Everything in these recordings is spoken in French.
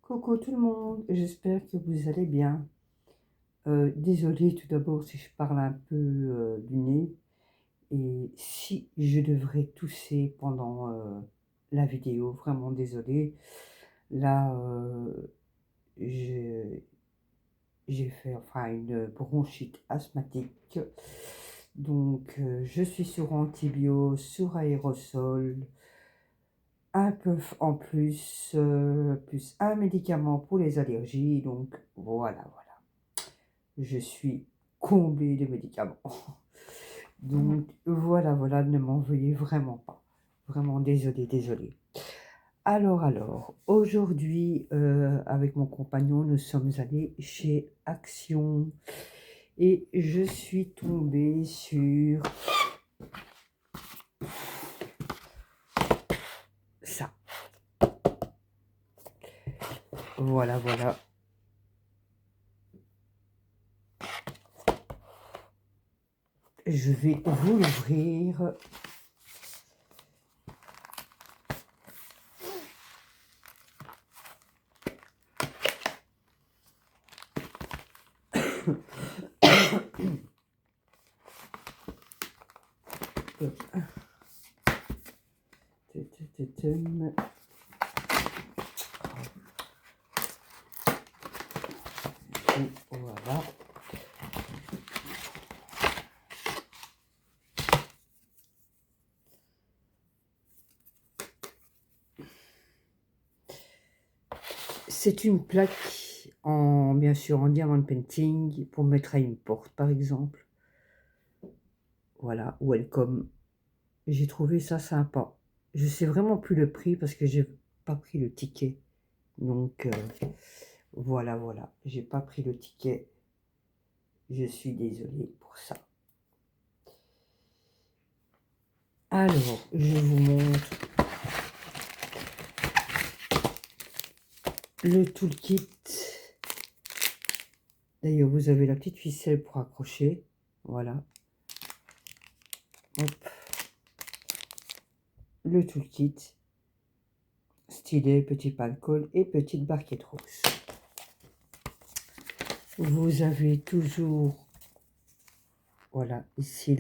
Coucou tout le monde, j'espère que vous allez bien. Désolée tout d'abord si je parle un peu du nez et si je devrais tousser pendant la vidéo, vraiment désolée. Là, j'ai fait enfin une bronchite asthmatique, donc je suis sur antibio, sur aérosol, un peu en plus, plus un médicament pour les allergies, donc voilà. Je suis comblée de médicaments. Donc voilà, ne m'en veuillez vraiment pas. Vraiment désolée. Alors, aujourd'hui, avec mon compagnon, nous sommes allés chez Action et je suis tombée sur ça. Voilà. Je vais vous l'ouvrir. Voilà. C'est une plaque bien sûr en diamant painting pour mettre à une porte par exemple. Voilà, welcome. J'ai trouvé ça sympa. Je sais vraiment plus le prix parce que j'ai pas pris le ticket. Donc voilà, j'ai pas pris le ticket. Je suis désolée pour ça. Alors, je vous montre le toolkit. D'ailleurs, vous avez la petite ficelle pour accrocher. Voilà. Hop. Le toolkit. Stylet, petit pain-colle et petite barquette rousse. Vous avez toujours, voilà, ici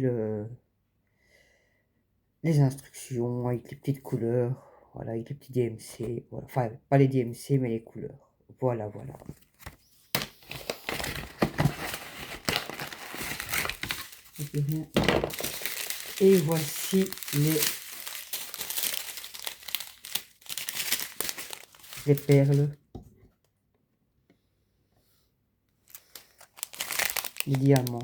les instructions avec les petites couleurs, voilà, avec les petits DMC, voilà. Enfin, pas les DMC, mais les couleurs. Voilà. Et voici les perles, les diamants.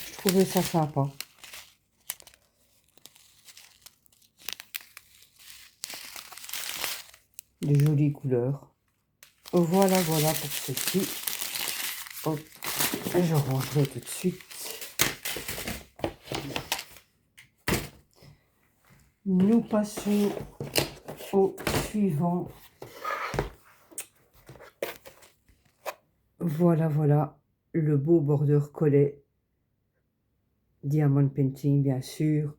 Je trouvais ça sympa. De jolies couleurs. Voilà pour ceci. Hop, je rangerai tout de suite. Nous passons au suivant. Voilà, le beau border collet. Diamond painting, bien sûr.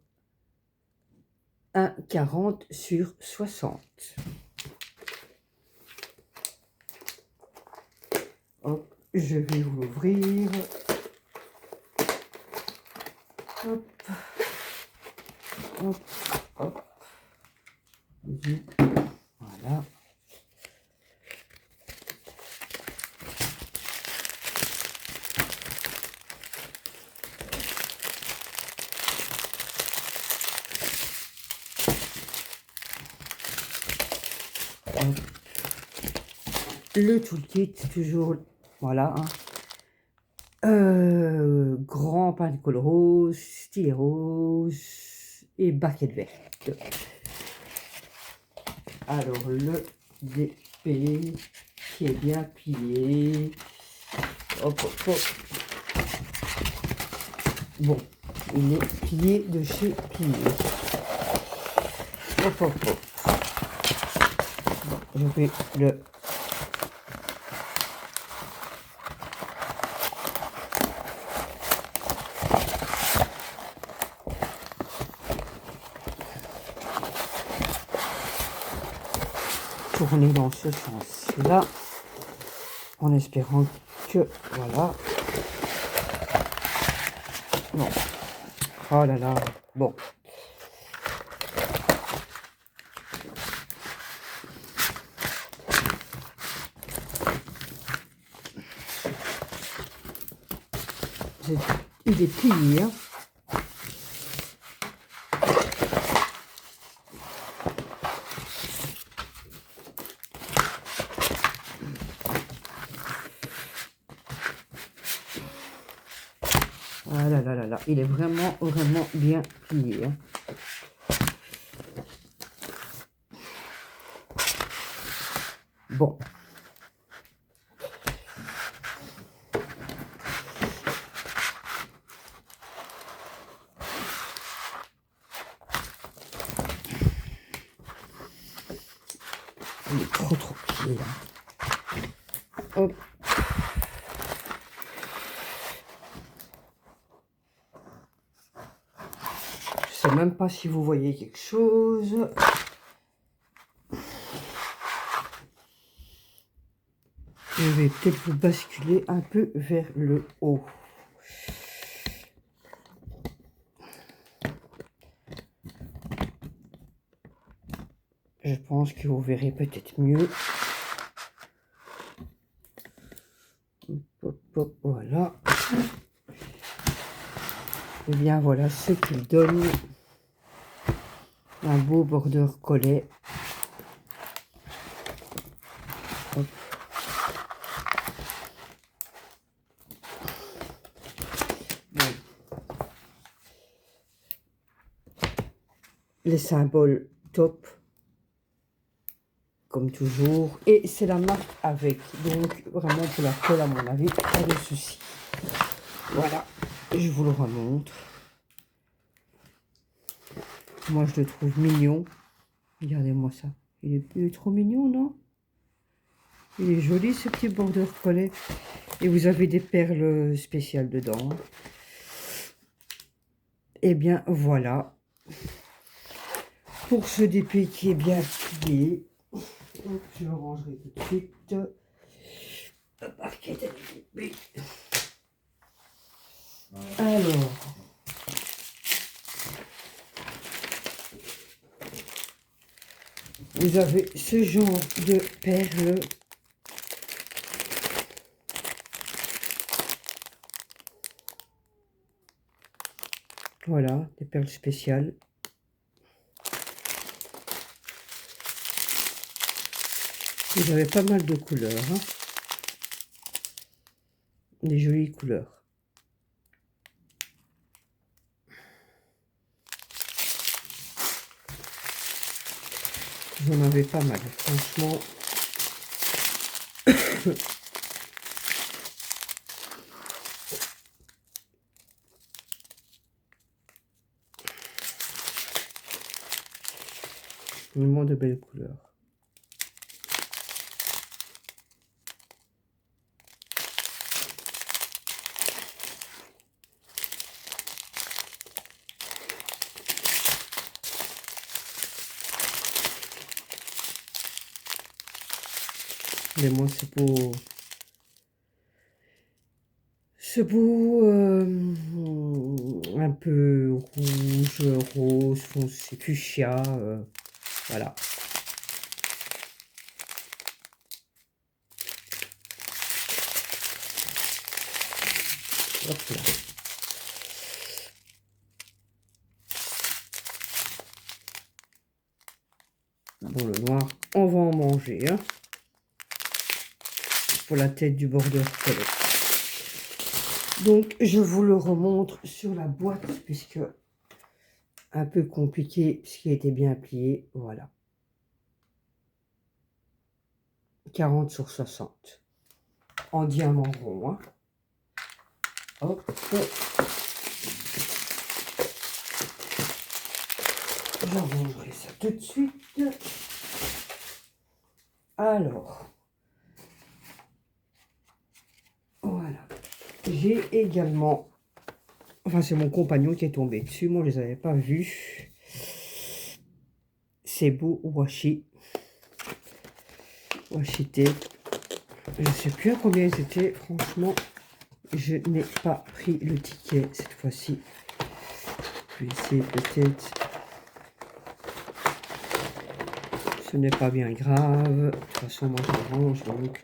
1,40 sur 60. Hop, je vais vous l'ouvrir. Hop. Voilà. Le toolkit, toujours, voilà. Grand pain de colle rose, stylet rose et barquette verte. Alors, le DP qui est bien plié. Hop. Bon, il est plié de chez plié. Hop. Bon, je vais le tourner dans ce sens-là, en espérant que, voilà. Non. Oh là là, bon. Il est plié, hein. Ah là là là là, il est vraiment bien plié, hein. Bon. Il est trop plié, là. Hop. Je sais même pas si vous voyez quelque chose. Je vais peut-être vous basculer un peu vers le haut. Je pense que vous verrez peut-être mieux. Hop, hop, hop, voilà. Et bien voilà ce qu'il donne. Un beau border collet. Hop. Bon. Les symboles top. Comme toujours. Et c'est la marque avec. Donc vraiment pour la colle à mon avis, pas de souci. Voilà. Je vous le remontre. Moi je le trouve mignon. Regardez-moi ça. Il est trop mignon, non? Il est joli ce petit border collet. Et vous avez des perles spéciales dedans. Et bien voilà. Pour ce DP qui est bien plié. Je le rangerai tout de suite. Alors. Vous avez ce genre de perles. Voilà, des perles spéciales. Vous avez pas mal de couleurs. Hein. Des jolies couleurs. Vous en avez pas mal, franchement. Vraiment de belles couleurs. Mais moi, c'est beau, un peu rouge, rose, foncé, fuchsia, voilà. Hop là. Bon, le noir, on va en manger, hein. Pour la tête du border collet. Donc, je vous le remontre sur la boîte, puisque un peu compliqué, puisqu'il était bien plié. Voilà. 40 sur 60. En diamant rond. Hein. Hop. Je rangerai ça tout de suite. Alors. Voilà. J'ai également... Enfin, c'est mon compagnon qui est tombé dessus. Moi, je ne les avais pas vus. C'est beau washi. washi tape. Je ne sais plus à combien ils étaient, franchement. Je n'ai pas pris le ticket cette fois-ci. Je vais essayer peut-être. Ce n'est pas bien grave. De toute façon, moi je range donc.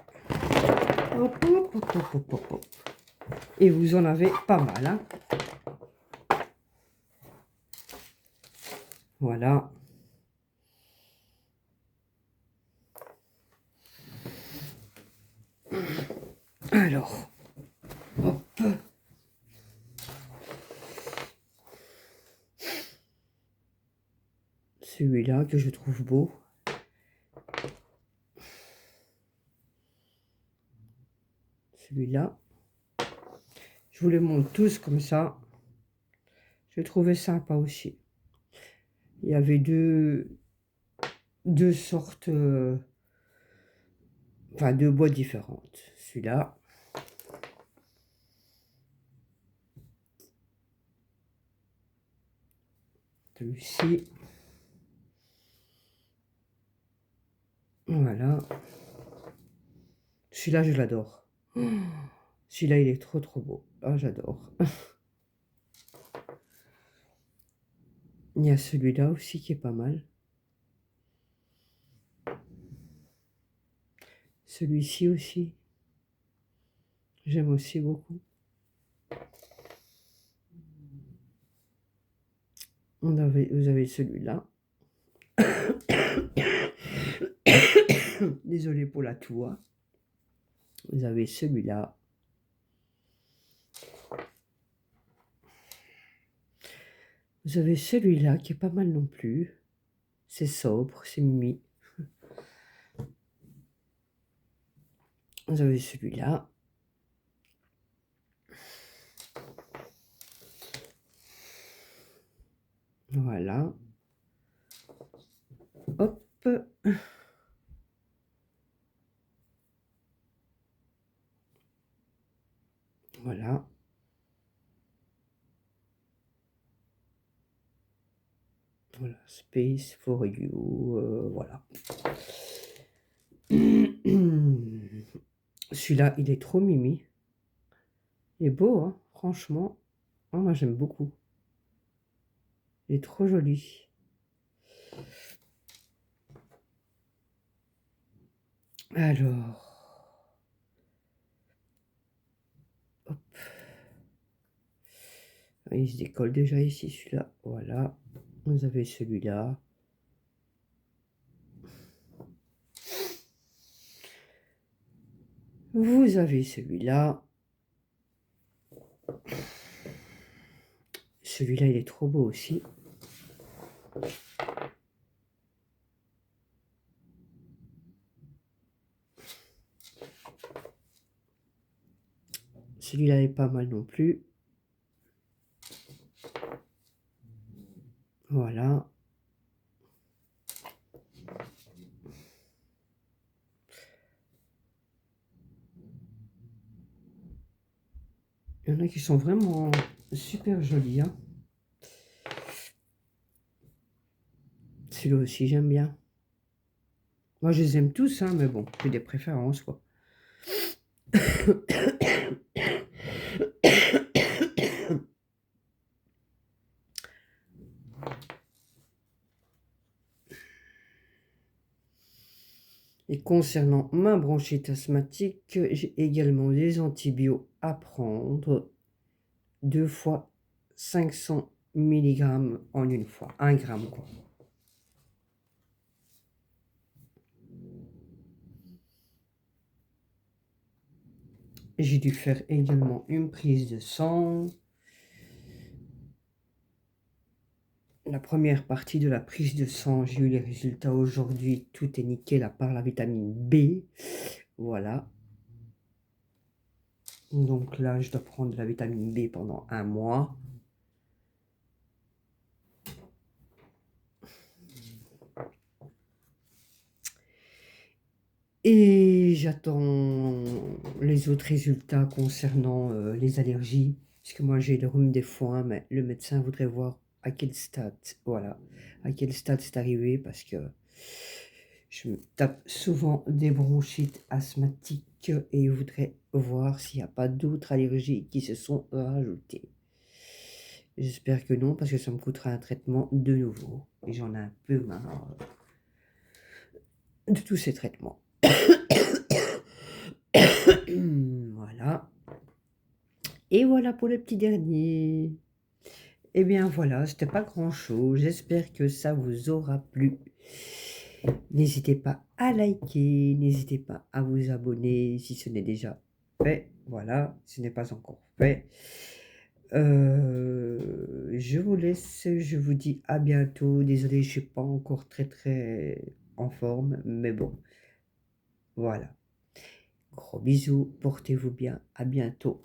Hop, hop, hop, hop, hop, hop, hop. Et vous en avez pas mal, hein. Voilà. Alors, hop. Celui-là que je trouve beau. Celui-là. Je vous les montre tous comme ça. Je trouvais sympa aussi. Il y avait deux sortes, enfin deux boîtes différentes. Celui-là. Celui-ci. Voilà. Celui-là, je l'adore. Celui-là, il est trop beau. Ah, j'adore. Il y a celui-là aussi qui est pas mal. Celui-ci aussi. J'aime aussi beaucoup. Vous avez celui-là. Désolé pour la toux. Vous avez celui-là. Vous avez celui-là qui est pas mal non plus. C'est sobre, c'est mimi. Vous avez celui-là. Voilà. Hop. Voilà. Voilà. Space for you. Voilà. Celui-là, il est trop mimi. Il est beau, hein, franchement. Oh, moi, j'aime beaucoup. Il est trop joli. Alors. Hop. Il se décolle déjà ici, celui-là. Voilà. Vous avez celui-là. Vous avez celui-là. Celui-là, il est trop beau aussi. Celui-là est pas mal non plus. Voilà. Il y en a qui sont vraiment super jolis, hein. Celui-là aussi, j'aime bien. Moi, je les aime tous, hein, mais bon, j'ai des préférences, quoi. Et concernant ma bronchite asthmatique, j'ai également des antibiotiques à prendre 2 fois 500 mg en une fois, 1 gramme, quoi. J'ai dû faire également une prise de sang. La première partie de la prise de sang, j'ai eu les résultats aujourd'hui. Tout est nickel à part la vitamine B. Voilà. Donc là, je dois prendre de la vitamine B pendant 1 mois. Et j'attends les autres résultats concernant les allergies. Parce que moi, j'ai le rhume des foins, mais le médecin voudrait voir à quel stade, voilà, à quel stade c'est arrivé. Parce que Je me tape souvent des bronchites asthmatiques et je voudrais voir s'il n'y a pas d'autres allergies qui se sont rajoutées. J'espère que non, parce que ça me coûtera un traitement de nouveau. Et j'en ai un peu marre de tous ces traitements. Voilà. Et voilà pour le petit dernier. Eh bien voilà, c'était pas grand-chose. J'espère que ça vous aura plu. N'hésitez pas à liker, n'hésitez pas à vous abonner si ce n'est déjà fait. Voilà, ce n'est pas encore fait. Je vous laisse, je vous dis à bientôt. Désolé, je suis pas encore très en forme, mais bon, voilà. Gros bisous, portez-vous bien, à bientôt.